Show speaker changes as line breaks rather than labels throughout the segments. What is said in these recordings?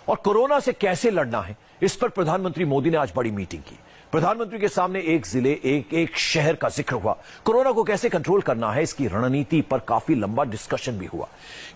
और कोरोना से कैसे लड़ना है, इस पर प्रधानमंत्री मोदी ने आज बड़ी मीटिंग की। प्रधानमंत्री के सामने एक जिले, एक शहर का जिक्र हुआ। कोरोना को कैसे कंट्रोल करना है, इसकी रणनीति पर काफी लंबा डिस्कशन भी हुआ,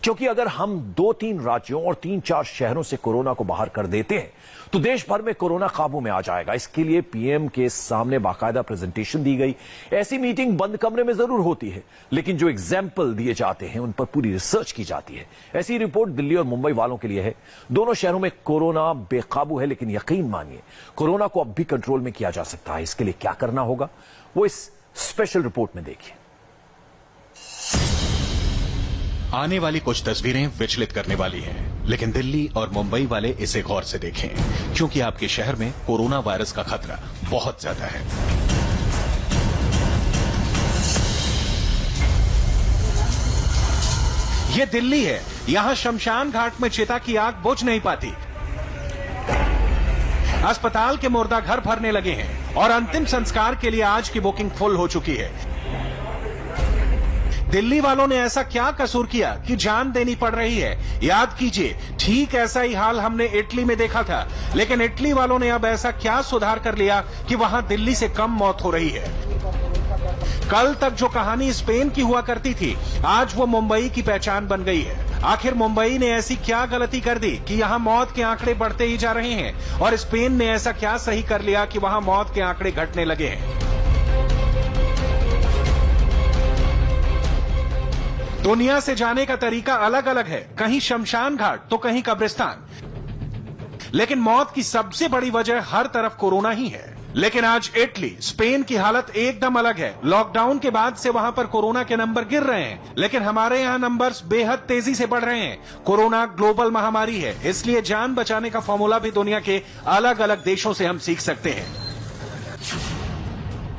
क्योंकि अगर हम 2-3 राज्यों और 3-4 शहरों से कोरोना को बाहर कर देते हैं तो देश भर में कोरोना काबू में आ जाएगा। इसके लिए पीएम के सामने बाकायदा प्रेजेंटेशन दी गई। ऐसी मीटिंग बंद कमरे में जरूर होती है, लेकिन जो एग्जाम्पल दिए जाते हैं उन पर पूरी रिसर्च की जाती है। ऐसी रिपोर्ट दिल्ली और मुंबई वालों के लिए है। दोनों शहरों में कोरोना बेकाबू है, लेकिन यकीन मानिए कोरोना को अब भी कंट्रोल में किया जा सकता है। इसके लिए क्या करना होगा वो इस स्पेशल रिपोर्ट में देखिए।
आने वाली कुछ तस्वीरें विचलित करने वाली हैं, लेकिन दिल्ली और मुंबई वाले इसे गौर से देखें, क्योंकि आपके शहर में कोरोना वायरस का खतरा बहुत ज्यादा है। ये दिल्ली है। यहां शमशान घाट में चिता की आग बुझ नहीं पाती। अस्पताल के मुर्दा घर भरने लगे हैं और अंतिम संस्कार के लिए आज की बुकिंग फुल हो चुकी है। दिल्ली वालों ने ऐसा क्या कसूर किया कि जान देनी पड़ रही है? याद कीजिए, ठीक ऐसा ही हाल हमने इटली में देखा था, लेकिन इटली वालों ने अब ऐसा क्या सुधार कर लिया कि वहां दिल्ली से कम मौत हो रही है। कल तक जो कहानी स्पेन की हुआ करती थी, आज वो मुंबई की पहचान बन गई है। आखिर मुंबई ने ऐसी क्या गलती कर दी कि यहां मौत के आंकड़े बढ़ते ही जा रहे हैं, और स्पेन ने ऐसा क्या सही कर लिया कि वहां मौत के आंकड़े घटने लगे हैं? दुनिया से जाने का तरीका अलग अलग है, कहीं शमशान घाट तो कहीं कब्रिस्तान, लेकिन मौत की सबसे बड़ी वजह हर तरफ कोरोना ही है। लेकिन आज इटली, स्पेन की हालत एकदम अलग है। लॉकडाउन के बाद से वहां पर कोरोना के नंबर गिर रहे हैं, लेकिन हमारे यहां नंबर्स बेहद तेजी से बढ़ रहे हैं। कोरोना ग्लोबल महामारी है, इसलिए जान बचाने का फॉर्मूला भी दुनिया के अलग अलग देशों से हम सीख सकते हैं।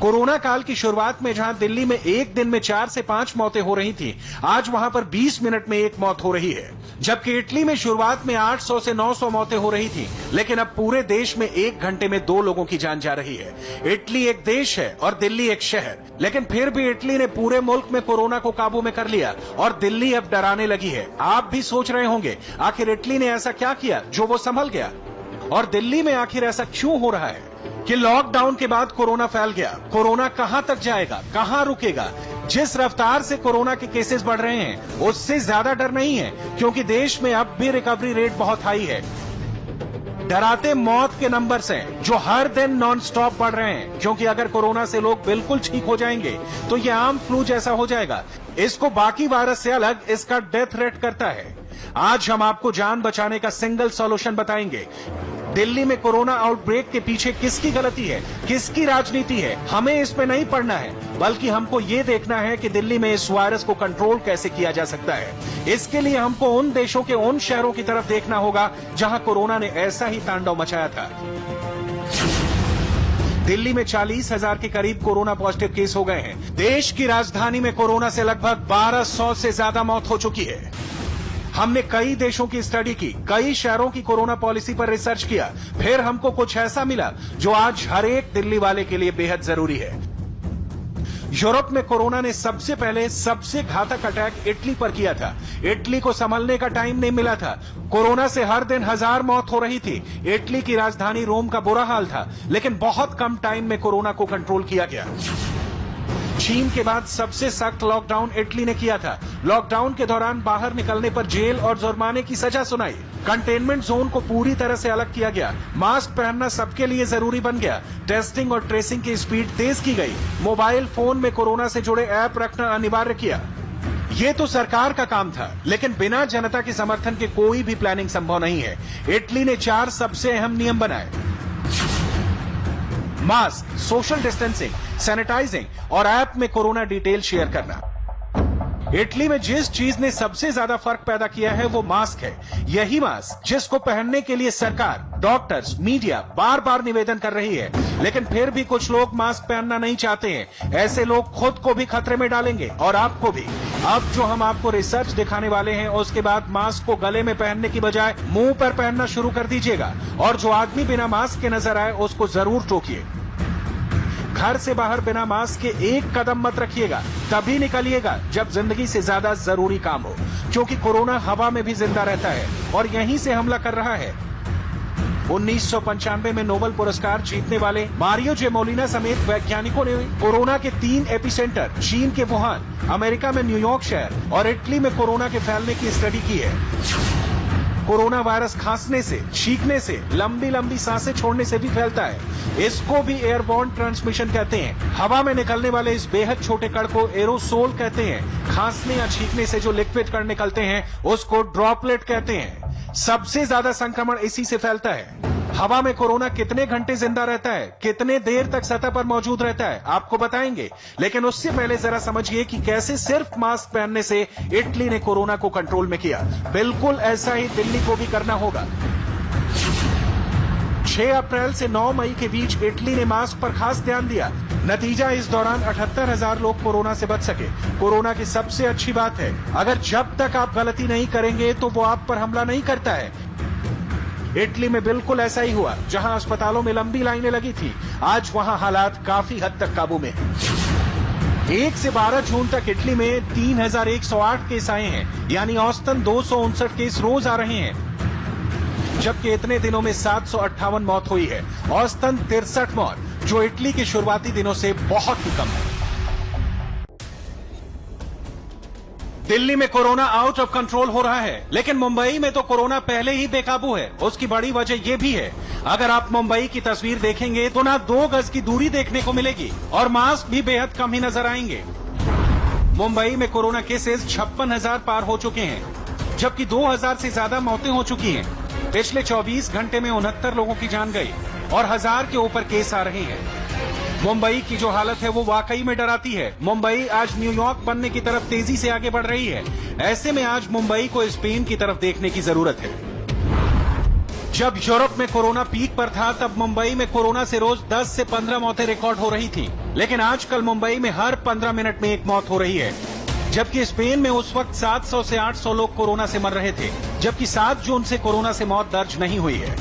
कोरोना काल की शुरुआत में जहां दिल्ली में एक दिन में 4 से 5 मौतें हो रही थी, आज वहां पर 20 मिनट में 1 मौत हो रही है। जबकि इटली में शुरुआत में 800 से 900 मौतें हो रही थी, लेकिन अब पूरे देश में 1 घंटे में 2 लोगों की जान जा रही है। इटली एक देश है और दिल्ली एक शहर, लेकिन फिर भी इटली ने पूरे मुल्क में कोरोना को काबू में कर लिया और दिल्ली अब डराने लगी है। आप भी सोच रहे होंगे, आखिर इटली ने ऐसा क्या किया जो वो संभल गया, और दिल्ली में आखिर ऐसा क्यों हो रहा है कि लॉकडाउन के बाद कोरोना फैल गया? कोरोना कहां तक जाएगा, कहां रुकेगा? जिस रफ्तार से कोरोना के केसेस बढ़ रहे हैं, उससे ज्यादा डर नहीं है, क्योंकि देश में अब भी रिकवरी रेट बहुत हाई है। डराते मौत के नंबर्स हैं जो हर दिन नॉन स्टॉप बढ़ रहे हैं, क्योंकि अगर कोरोना से लोग बिल्कुल ठीक हो जाएंगे तो ये आम फ्लू जैसा हो जाएगा। इसको बाकी वायरस से अलग इसका डेथ रेट करता है। आज हम आपको जान बचाने का सिंगल सॉल्यूशन बताएंगे। दिल्ली में कोरोना आउटब्रेक के पीछे किसकी गलती है, किसकी राजनीति है, हमें इस पे नहीं पड़ना है, बल्कि हमको ये देखना है कि दिल्ली में इस वायरस को कंट्रोल कैसे किया जा सकता है। इसके लिए हमको उन देशों के उन शहरों की तरफ देखना होगा जहां कोरोना ने ऐसा ही तांडव मचाया था। दिल्ली में 40,000 के करीब कोरोना पॉजिटिव केस हो गए हैं। देश की राजधानी में कोरोना से लगभग 1200 से ज्यादा मौत हो चुकी है। हमने कई देशों की स्टडी की, कई शहरों की कोरोना पॉलिसी पर रिसर्च किया, फिर हमको कुछ ऐसा मिला जो आज हर एक दिल्ली वाले के लिए बेहद जरूरी है। यूरोप में कोरोना ने सबसे पहले सबसे घातक अटैक इटली पर किया था। इटली को संभलने का टाइम नहीं मिला था। कोरोना से हर दिन 1000 मौत हो रही थी। इटली की राजधानी रोम का बुरा हाल था, लेकिन बहुत कम टाइम में कोरोना को कंट्रोल किया गया। चीन के बाद सबसे सख्त लॉकडाउन इटली ने किया था। लॉकडाउन के दौरान बाहर निकलने पर जेल और जुर्माने की सजा सुनाई। कंटेनमेंट जोन को पूरी तरह से अलग किया गया। मास्क पहनना सबके लिए जरूरी बन गया। टेस्टिंग और ट्रेसिंग की स्पीड तेज की गई। मोबाइल फोन में कोरोना से जुड़े ऐप रखना अनिवार्य किया। ये तो सरकार का काम था, लेकिन बिना जनता के समर्थन के कोई भी प्लानिंग संभव नहीं है। इटली ने 4 सबसे अहम नियम बनाए: मास्क, सोशल डिस्टेंसिंग, सैनिटाइजिंग और ऐप में कोरोना डिटेल शेयर करना। इटली में जिस चीज ने सबसे ज्यादा फर्क पैदा किया है वो मास्क है। यही मास्क जिसको पहनने के लिए सरकार, डॉक्टर्स, मीडिया बार बार निवेदन कर रही है, लेकिन फिर भी कुछ लोग मास्क पहनना नहीं चाहते हैं। ऐसे लोग खुद को भी खतरे में डालेंगे और आपको भी। अब जो हम आपको रिसर्च दिखाने वाले हैं, उसके बाद मास्क को गले में पहनने की बजाय मुंह पर पहनना शुरू कर दीजिएगा, और जो आदमी बिना मास्क के नजर आए उसको जरूर टोकिए। घर से बाहर बिना मास्क के एक कदम मत रखिएगा। तभी निकलिएगा जब जिंदगी से ज्यादा जरूरी काम हो, क्योंकि कोरोना हवा में भी जिंदा रहता है और यहीं से हमला कर रहा है। 1995 में नोबेल पुरस्कार जीतने वाले मारियो जे मोलिना समेत वैज्ञानिकों ने कोरोना के 3 एपिसेंटर चीन के वुहान, अमेरिका में न्यूयॉर्क शहर और इटली में कोरोना के फैलने की स्टडी की है। कोरोना वायरस खांसने से, छींकने से, लंबी लंबी सांसें छोड़ने से भी फैलता है। इसको भी एयरबॉर्न ट्रांसमिशन कहते हैं। हवा में निकलने वाले इस बेहद छोटे कण को एरोसोल कहते हैं। खांसने या छींकने से जो लिक्विड कण निकलते हैं उसको ड्रॉपलेट कहते हैं। सबसे ज्यादा संक्रमण इसी से फैलता है। हवा में कोरोना कितने घंटे जिंदा रहता है, कितने देर तक सतह पर मौजूद रहता है, आपको बताएंगे। लेकिन उससे पहले जरा समझिए कि कैसे सिर्फ मास्क पहनने से इटली ने कोरोना को कंट्रोल में किया। बिल्कुल ऐसा ही दिल्ली को भी करना होगा। 6 अप्रैल से 9 मई के बीच इटली ने मास्क पर खास ध्यान दिया। नतीजा, इस दौरान 78,000 लोग कोरोना से बच सके। कोरोना की सबसे अच्छी बात है, अगर जब तक आप गलती नहीं करेंगे तो वो आप पर हमला नहीं करता है। इटली में बिल्कुल ऐसा ही हुआ। जहां अस्पतालों में लंबी लाइनें लगी थी, आज वहां हालात काफी हद तक काबू में हैं। 1 से 12 जून तक इटली में 3,108 केस आए हैं, यानी औसतन 259 केस रोज आ रहे हैं। जबकि इतने दिनों में 758 मौत हुई है, औसतन 63 मौत, जो इटली के शुरुआती दिनों से बहुत ही कम है। दिल्ली में कोरोना आउट ऑफ कंट्रोल हो रहा है, लेकिन मुंबई में तो कोरोना पहले ही बेकाबू है। उसकी बड़ी वजह यह भी है, अगर आप मुंबई की तस्वीर देखेंगे तो ना 2 गज की दूरी देखने को मिलेगी और मास्क भी बेहद कम ही नजर आएंगे। मुंबई में कोरोना केसेस 56,000 पार हो चुके हैं, जबकि 2,000 से ज्यादा मौतें हो चुकी हैं। पिछले 24 घंटे में 69 लोगों की जान गई और 1000 के ऊपर केस आ रहे हैं। मुंबई की जो हालत है वो वाकई में डराती है। मुंबई आज न्यूयॉर्क बनने की तरफ तेजी से आगे बढ़ रही है। ऐसे में आज मुंबई को स्पेन की तरफ देखने की जरूरत है। जब यूरोप में कोरोना पीक पर था, तब मुंबई में कोरोना से रोज 10 से 15 मौतें रिकॉर्ड हो रही थी, लेकिन आजकल मुंबई में हर 15 मिनट में एक मौत हो रही है। जबकि स्पेन में उस वक्त 700 से 800 लोग कोरोना से मर रहे थे, जबकि 7 जून से कोरोना से मौत दर्ज नहीं हुई है।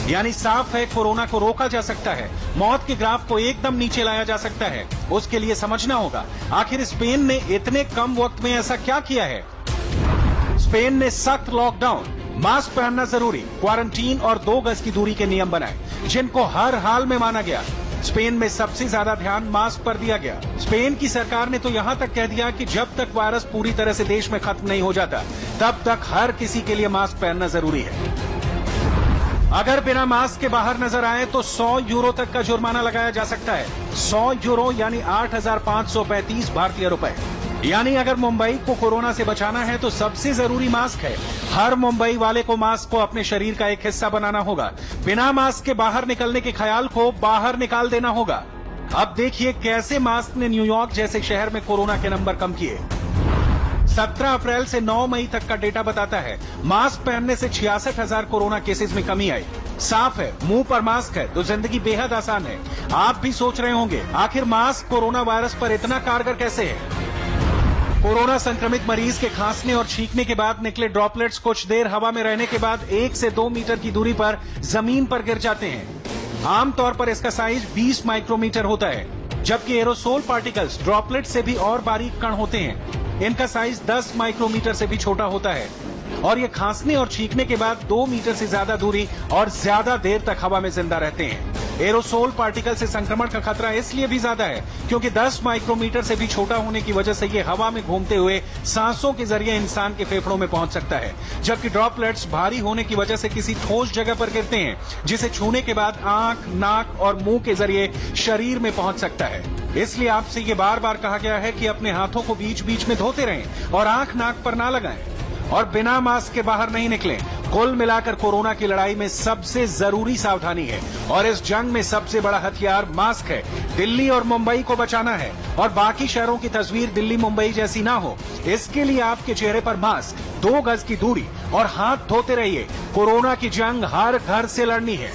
यानी साफ है, कोरोना को रोका जा सकता है, मौत के ग्राफ को एकदम नीचे लाया जा सकता है। उसके लिए समझना होगा, आखिर स्पेन ने इतने कम वक्त में ऐसा क्या किया है। स्पेन ने सख्त लॉकडाउन, मास्क पहनना जरूरी, क्वारंटीन और 2 गज की दूरी के नियम बनाए, जिनको हर हाल में माना गया। स्पेन में सबसे ज्यादा ध्यान मास्क पर दिया गया। स्पेन की सरकार ने तो यहां तक कह दिया कि जब तक वायरस पूरी तरह से देश में खत्म नहीं हो जाता, तब तक हर किसी के लिए मास्क पहनना जरूरी है। अगर बिना मास्क के बाहर नजर आए तो 100 यूरो तक का जुर्माना लगाया जा सकता है। 100 यूरो यानी 8,535 भारतीय रुपए। यानी अगर मुंबई को कोरोना से बचाना है तो सबसे जरूरी मास्क है। हर मुंबई वाले को मास्क को अपने शरीर का एक हिस्सा बनाना होगा। बिना मास्क के बाहर निकलने के ख्याल को बाहर निकाल देना होगा। अब देखिए कैसे मास्क ने न्यूयॉर्क जैसे शहर में कोरोना के नंबर कम किए। 17 अप्रैल से 9 मई तक का डेटा बताता है, मास्क पहनने से 66,000 कोरोना केसेस में कमी आई। साफ है, मुंह पर मास्क है तो जिंदगी बेहद आसान है। आप भी सोच रहे होंगे, आखिर मास्क कोरोना वायरस पर इतना कारगर कैसे है। कोरोना संक्रमित मरीज के खांसने और छींकने के बाद निकले ड्रॉपलेट्स कुछ देर हवा में रहने के बाद 1 से 2 मीटर की दूरी पर जमीन पर गिर जाते हैं। आमतौर पर इसका साइज 20 माइक्रोमीटर होता है, जबकि एरोसोल पार्टिकल्स ड्रॉपलेट से भी और बारीक कण होते हैं। इनका साइज 10 माइक्रोमीटर से भी छोटा होता है और ये खांसने और छींकने के बाद 2 मीटर से ज्यादा दूरी और ज्यादा देर तक हवा में जिंदा रहते हैं। एरोसोल पार्टिकल से संक्रमण का खतरा इसलिए भी ज्यादा है क्योंकि 10 माइक्रोमीटर से भी छोटा होने की वजह से ये हवा में घूमते हुए सांसों के जरिए इंसान के फेफड़ों में पहुंच सकता है, जबकि ड्रॉपलेट्स भारी होने की वजह से किसी ठोस जगह पर गिरते हैं, जिसे छूने के बाद आंख, नाक और मुंह के जरिए शरीर में पहुंच सकता है। इसलिए आपसे ये बार बार कहा गया है कि अपने हाथों को बीच बीच में धोते रहें और आंख नाक पर ना लगाएं और बिना मास्क के बाहर नहीं निकलें। कुल मिलाकर कोरोना की लड़ाई में सबसे जरूरी सावधानी है और इस जंग में सबसे बड़ा हथियार मास्क है। दिल्ली और मुंबई को बचाना है और बाकी शहरों की तस्वीर दिल्ली मुंबई जैसी ना हो, इसके लिए आपके चेहरे पर मास्क, 2 गज की दूरी और हाथ धोते रहिए। कोरोना की जंग हर घर से लड़नी है।